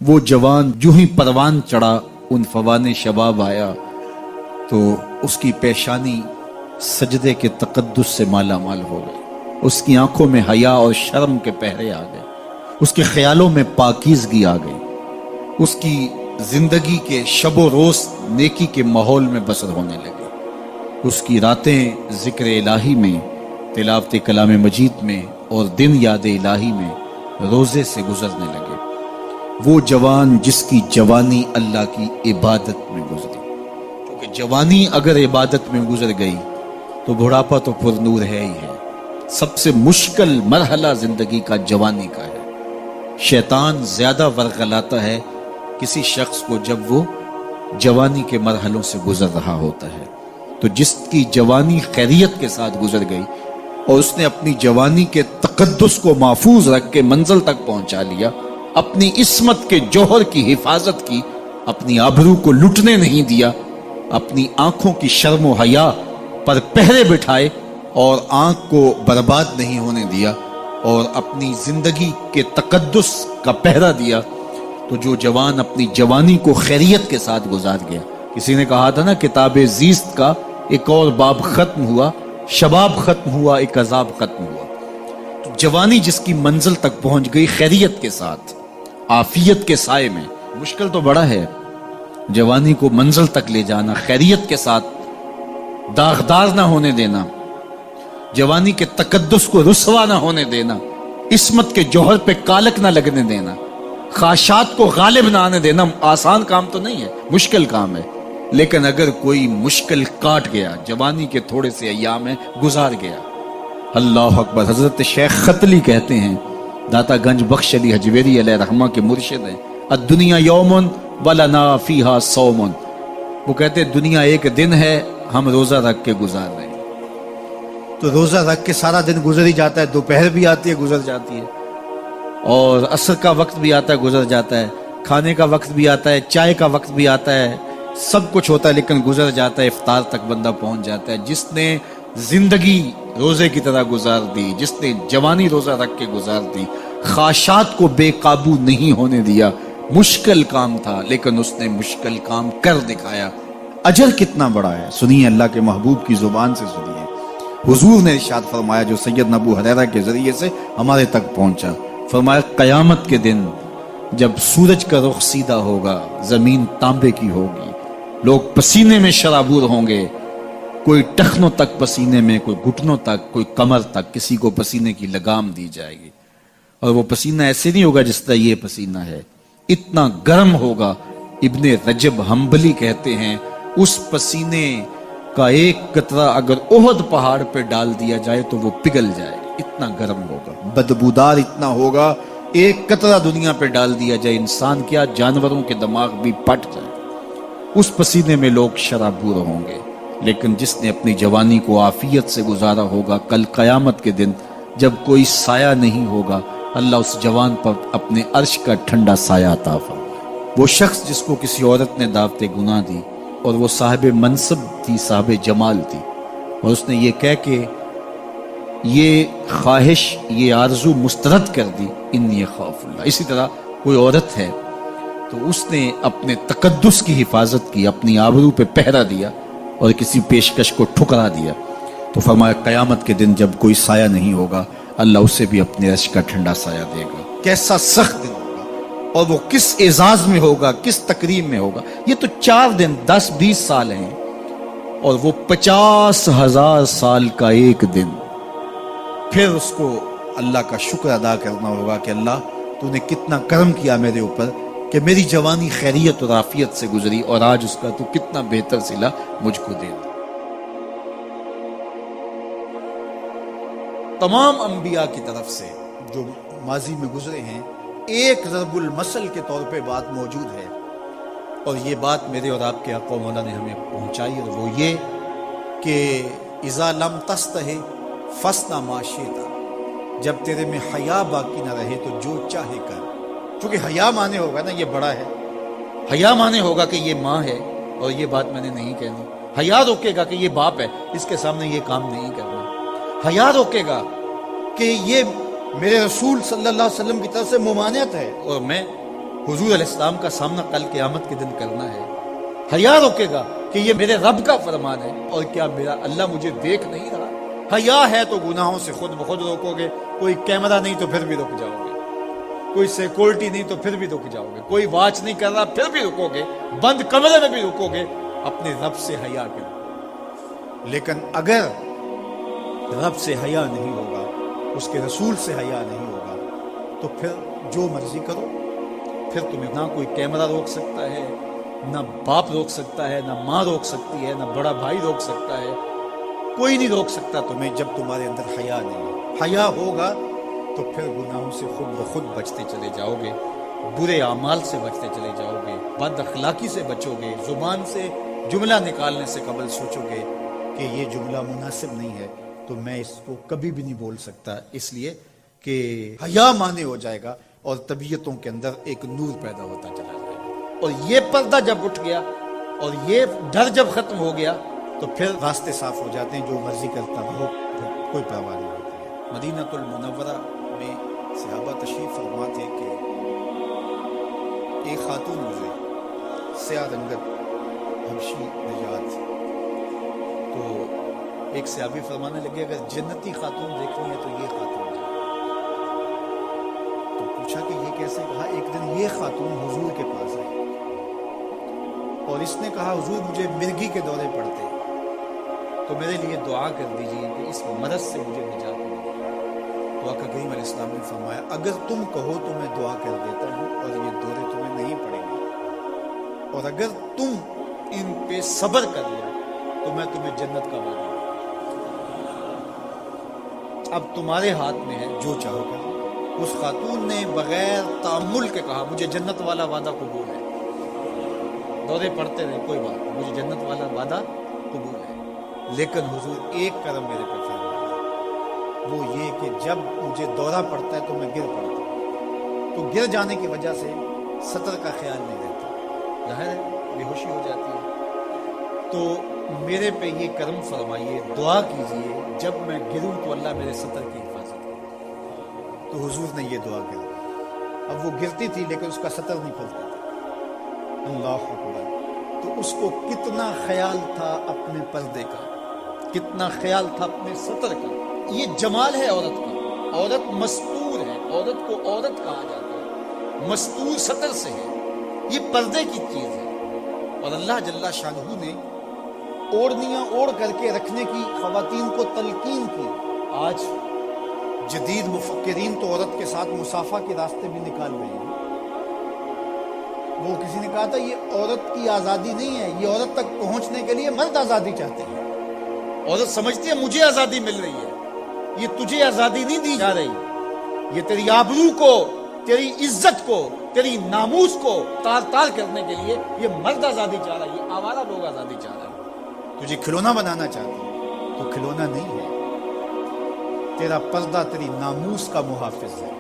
وہ جوان جو ہی پروان چڑھا ان فوان شباب آیا تو اس کی پیشانی سجدے کے تقدس سے مالا مال ہو گئی، اس کی آنکھوں میں حیا اور شرم کے پہرے آ گئے، اس کے خیالوں میں پاکیزگی آ گئی، اس کی زندگی کے شب و روز نیکی کے ماحول میں بسر ہونے لگے، اس کی راتیں ذکر الہی میں، تلاوت کلام مجید میں اور دن یاد الہی میں روزے سے گزرنے لگے۔ وہ جوان جس کی جوانی اللہ کی عبادت میں گزری، کیونکہ جوانی اگر عبادت میں گزر گئی تو بڑھاپا تو پر نور ہے ہی ہے۔ سب سے مشکل مرحلہ زندگی کا جوانی کا ہے۔ شیطان زیادہ ورغلاتا ہے کسی شخص کو جب وہ جوانی کے مرحلوں سے گزر رہا ہوتا ہے۔ تو جس کی جوانی خیریت کے ساتھ گزر گئی اور اس نے اپنی جوانی کے تقدس کو محفوظ رکھ کے منزل تک پہنچا لیا، اپنی عصمت کے جوہر کی حفاظت کی، اپنی آبرو کو لٹنے نہیں دیا، اپنی آنکھوں کی شرم و حیا پر پہرے بٹھائے اور آنکھ کو برباد نہیں ہونے دیا اور اپنی زندگی کے تقدس کا پہرا دیا، تو جو جوان اپنی جوانی کو خیریت کے ساتھ گزار گیا۔ کسی نے کہا تھا نا، کتاب زیست کا ایک اور باب ختم ہوا، شباب ختم ہوا، ایک عذاب ختم ہوا۔ تو جوانی جس کی منزل تک پہنچ گئی خیریت کے ساتھ، عافیت کے سائے میں، مشکل تو بڑا ہے جوانی کو منزل تک لے جانا، خیریت کے ساتھ داغدار نہ ہونے دینا، جوانی کے تقدس کو رسوا نہ ہونے دینا، عصمت کے جوہر پہ کالک نہ لگنے دینا، خواہشات کو غالب نہ آنے دینا۔ آسان کام تو نہیں ہے، مشکل کام ہے، لیکن اگر کوئی مشکل کاٹ گیا، جوانی کے تھوڑے سے ایام میں گزار گیا، اللہ اکبر۔ حضرت شیخ ختلی کہتے ہیں، داتا گنج بخش علی حجویری علیہ رحمہ کے مرشد ہیں، الدنیا یومن ولنا فیہا صومن۔ وہ کہتے ہیں دنیا ایک دن ہے، ہم روزہ رکھ کے گزار رہے ہیں۔ تو روزہ رکھ کے سارا دن گزر ہی جاتا ہے، دوپہر بھی آتی ہے گزر جاتی ہے، اور عصر کا وقت بھی آتا ہے گزر جاتا ہے، کھانے کا وقت بھی آتا ہے، چائے کا وقت بھی آتا ہے، سب کچھ ہوتا ہے لیکن گزر جاتا ہے، افطار تک بندہ پہنچ جاتا ہے۔ جس نے زندگی روزے کی طرح گزار دی، جس نے جوانی روزہ رکھ کے گزار دی، خواہشات کو بے قابو نہیں ہونے دیا، مشکل کام تھا لیکن اس نے مشکل کام کر دکھایا۔ اجر کتنا بڑا ہے، سنیے اللہ کے محبوب کی زبان سے سنیے۔ حضور نے ارشاد فرمایا جو سید ابو ہریرہ کے ذریعے سے ہمارے تک پہنچا، فرمایا قیامت کے دن جب سورج کا رخ سیدھا ہوگا، زمین تانبے کی ہوگی، لوگ پسینے میں شرابور ہوں گے، کوئی ٹخنوں تک پسینے میں، کوئی گھٹنوں تک، کوئی کمر تک، کسی کو پسینے کی لگام دی جائے گی، اور وہ پسینہ ایسے نہیں ہوگا جس طرح یہ پسینہ ہے، اتنا گرم ہوگا۔ ابن رجب حنبلی کہتے ہیں اس پسینے کا ایک قطرہ اگر احد پہاڑ پہ ڈال دیا جائے تو وہ پگھل جائے، اتنا گرم ہوگا، بدبودار اتنا ہوگا، ایک قطرہ دنیا پہ ڈال دیا جائے، انسان کیا جانوروں کے دماغ بھی پھٹ جائے، اس پسینے میں لوگ شرابور ہوں گے۔ لیکن جس نے اپنی جوانی کو عافیت سے گزارا ہوگا، کل قیامت کے دن جب کوئی سایہ نہیں ہوگا، اللہ اس جوان پر اپنے عرش کا ٹھنڈا سایہ عطا فرمائے۔ وہ شخص جس کو کسی عورت نے دعوت گناہ دی اور وہ صاحب منصب تھی، صاحب جمال تھی، اور اس نے یہ کہہ کے یہ خواہش، یہ آرزو مسترد کر دی، انی خاف اللہ۔ اسی طرح کوئی عورت ہے تو اس نے اپنے تقدس کی حفاظت کی، اپنی آبرو پہ پہرا دیا اور کسی پیشکش کو ٹھکرا دیا، تو فرمایا قیامت کے دن جب کوئی سایہ نہیں ہوگا، اللہ اسے بھی اپنے عرش کا ٹھنڈا سایہ دے گا۔ کیسا سخت دن ہوگا، اور وہ کس اعزاز میں ہوگا، کس تکریم میں ہوگا۔ یہ تو 4 دن 10-20 سال ہیں، اور وہ 50,000 سال کا ایک دن۔ پھر اس کو اللہ کا شکر ادا کرنا ہوگا کہ اللہ تو نے کتنا کرم کیا میرے اوپر کہ میری جوانی خیریت اور عافیت سے گزری، اور آج اس کا تو کتنا بہتر صلہ مجھ کو دے دیا۔ تمام انبیاء کی طرف سے جو ماضی میں گزرے ہیں، ایک ضرب المثل کے طور پہ بات موجود ہے، اور یہ بات میرے اور آپ کے آقا مولا نے ہمیں پہنچائی، اور وہ یہ کہ اذا لم تستحی فاصنع ما شئت، جب تیرے میں حیا باقی نہ رہے تو جو چاہے کر۔ چونکہ حیا مانے ہوگا نا یہ بڑا ہے، حیا مانے ہوگا کہ یہ ماں ہے اور یہ بات میں نے نہیں کہنی، حیا روکے گا کہ یہ باپ ہے، اس کے سامنے یہ کام نہیں کرنا، حیا روکے گا کہ یہ میرے رسول صلی اللہ علیہ وسلم کی طرف سے ممانعت ہے اور میں حضور علیہ السلام کا سامنا کل قیامت کے دن کرنا ہے، حیا روکے گا کہ یہ میرے رب کا فرمان ہے، اور کیا میرا اللہ مجھے دیکھ نہیں رہا؟ حیا ہے تو گناہوں سے خود بخود روکو گے، کوئی کیمرہ نہیں تو پھر بھی رک جاؤ گے، کوئی سیکورٹی نہیں تو پھر بھی رک جاؤ گے، کوئی واچ نہیں کر رہا پھر بھی رکو گے، بند کمرے میں بھی رکو گے، اپنے رب سے حیا کرو۔ لیکن اگر رب سے حیا نہیں ہوگا، اس کے رسول سے حیا نہیں ہوگا، تو پھر جو مرضی کرو، پھر تمہیں نہ کوئی کیمرہ روک سکتا ہے، نہ باپ روک سکتا ہے، نہ ماں روک سکتی ہے، نہ بڑا بھائی روک سکتا ہے، کوئی نہیں روک سکتا تمہیں جب تمہارے اندر حیا نہیں ہے۔ حیا ہوگا تو پھر گناہوں سے خود بخود بچتے چلے جاؤ گے، برے اعمال سے بچتے چلے جاؤ گے، بد اخلاقی سے بچو گے، زبان سے جملہ نکالنے سے قبل سوچو گے کہ یہ جملہ مناسب نہیں ہے تو میں اس کو کبھی بھی نہیں بول سکتا، اس لیے کہ حیا مانے ہو جائے گا اور طبیعتوں کے اندر ایک نور پیدا ہوتا چلا جائے گا، اور یہ پردہ جب اٹھ گیا اور یہ ڈر جب ختم ہو گیا تو پھر راستے صاف ہو جاتے ہیں، جو مرضی کرتا ہو کوئی پرواہ نہیں ہوتی ہے۔ مدینہ المنورہ میں صحابہ تشریف فرما تھے کہ ایک خاتون گزری، سیاہ رنگت، حبشی نژاد، تو ایک صحابی فرمانے لگے اگر جنتی خاتون دیکھنی ہے تو یہ خاتون ہے۔ تو پوچھا کہ یہ کیسے؟ کہا ایک دن یہ خاتون حضور کے پاس آئی اور اس نے کہا حضور مجھے مرگی کے دورے پڑتے تو میرے لیے دعا کر دیجیے کہ اس مرض سے مجھے نجات ملے۔ تو آقا کریم علیہ السلام نے فرمایا اگر تم کہو تو میں دعا کر دیتا ہوں اور یہ دورے تمہیں نہیں پڑیں گے، اور اگر تم ان پہ صبر کر لو تو میں تمہیں جنت کا وعدہ دوں۔ اب تمہارے ہاتھ میں ہے، جو چاہو کر لو۔ اس خاتون نے بغیر تأمل کے کہا مجھے جنت والا وعدہ قبول ہے، دورے پڑتے رہے کوئی بات نہیں، مجھے جنت والا وعدہ قبول ہے، لیکن حضور ایک کرم میرے پہ فرمائے، وہ یہ کہ جب مجھے دورہ پڑتا ہے تو میں گر پڑتا ہوں، تو گر جانے کی وجہ سے سطر کا خیال نہیں رہتا، ظاہر ہے بے ہوشی ہو جاتی ہے، تو میرے پہ یہ کرم فرمائیے، دعا کیجئے جب میں گروں تو اللہ میرے سطر کی حفاظت کرے۔ تو حضور نے یہ دعا کی۔ اب وہ گرتی تھی لیکن اس کا سطر نہیں کھلتا تھا، اللہ اکبر، تو اس کو کتنا خیال تھا اپنے پردے کا، کتنا خیال تھا اپنے سطر کا۔ یہ جمال ہے عورت کا، عورت مستور ہے، عورت کو عورت کہا جاتا ہے، مستور سطر سے ہے، یہ پردے کی چیز ہے، اور اللہ جل شانہ نے اوڑھنیاں اوڑھ کر کے رکھنے کی خواتین کو تلقین کی۔ آج جدید مفکرین تو عورت کے ساتھ مصافحہ کے راستے بھی نکال رہے ہیں۔ وہ کسی نے کہا تھا یہ عورت کی آزادی نہیں ہے، یہ عورت تک پہنچنے کے لیے مرد آزادی چاہتے ہیں۔ عورت سمجھتی ہے مجھے آزادی مل رہی ہے، یہ تجھے آزادی نہیں دی جا رہی، یہ تیری آبرو کو، تیری عزت کو، تیری ناموس کو تار تار کرنے کے لیے یہ مرد آزادی چاہ رہا ہے، یہ آوارہ لوگ آزادی چاہ رہے ہیں۔ تجھے کھلونا بنانا چاہتے ہیں تو کھلونا نہیں ہے، تیرا پردہ تیری ناموس کا محافظ ہے،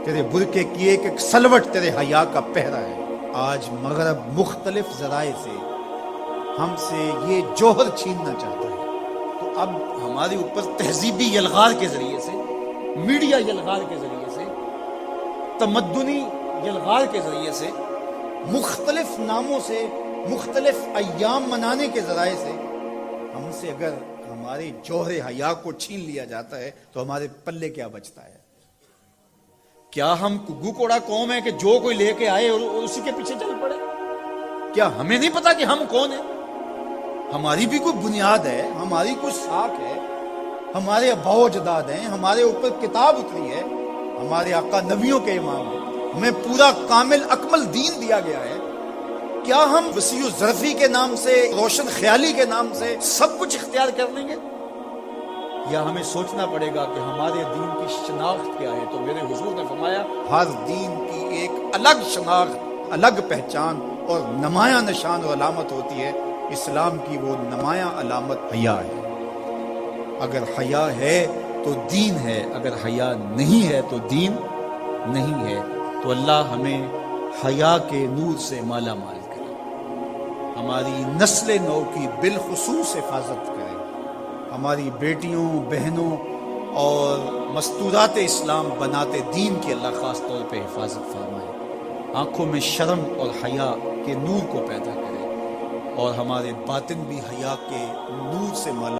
تیرے برقعے کی ایک ایک سلوٹ تیرے حیا کا پہرا ہے۔ آج مغرب مختلف ذرائع سے ہم سے یہ جوہر چھیننا چاہتا ہے، تو اب ہمارے اوپر تہذیبی یلغار کے ذریعے سے، میڈیا یلغار کے ذریعے سے، تمدنی یلغار کے ذریعے سے، مختلف ناموں سے، مختلف ایام منانے کے ذرائع سے ہم سے اگر ہمارے جوہر حیا کو چھین لیا جاتا ہے تو ہمارے پلے کیا بچتا ہے؟ کیا ہم گگو کوڑا قوم ہے کہ جو کوئی لے کے آئے اور اسی کے پیچھے چل پڑے؟ کیا ہمیں نہیں پتا کہ ہم کون ہیں؟ ہماری بھی کوئی بنیاد ہے، ہماری کوئی ساکھ ہے، ہمارے آباء و اجداد ہیں، ہمارے اوپر کتاب اتری ہے، ہمارے آقا نبیوں کے امام ہیں، ہمیں پورا کامل اکمل دین دیا گیا ہے۔ کیا ہم وسیع ظرفی کے نام سے، روشن خیالی کے نام سے سب کچھ اختیار کر لیں گے؟ یا ہمیں سوچنا پڑے گا کہ ہمارے دین کی شناخت کیا ہے؟ تو میرے حضور نے فرمایا ہر دین کی ایک الگ شناخت، الگ پہچان اور نمایاں نشان اور علامت ہوتی ہے۔ اسلام کی وہ نمایاں علامت حیا ہے۔ اگر حیا ہے تو دین ہے، اگر حیا نہیں ہے تو دین نہیں ہے۔ تو اللہ ہمیں حیا کے نور سے مالا مال کرے، ہماری نسل نو کی بالخصوص حفاظت کرے، ہماری بیٹیوں، بہنوں اور مستورات اسلام بناتے دین کی اللہ خاص طور پہ حفاظت فرمائے۔ آنکھوں میں شرم اور حیا کے نور کو پیدا کرے، اور ہمارے باطن بھی حیا کے نور سے مالا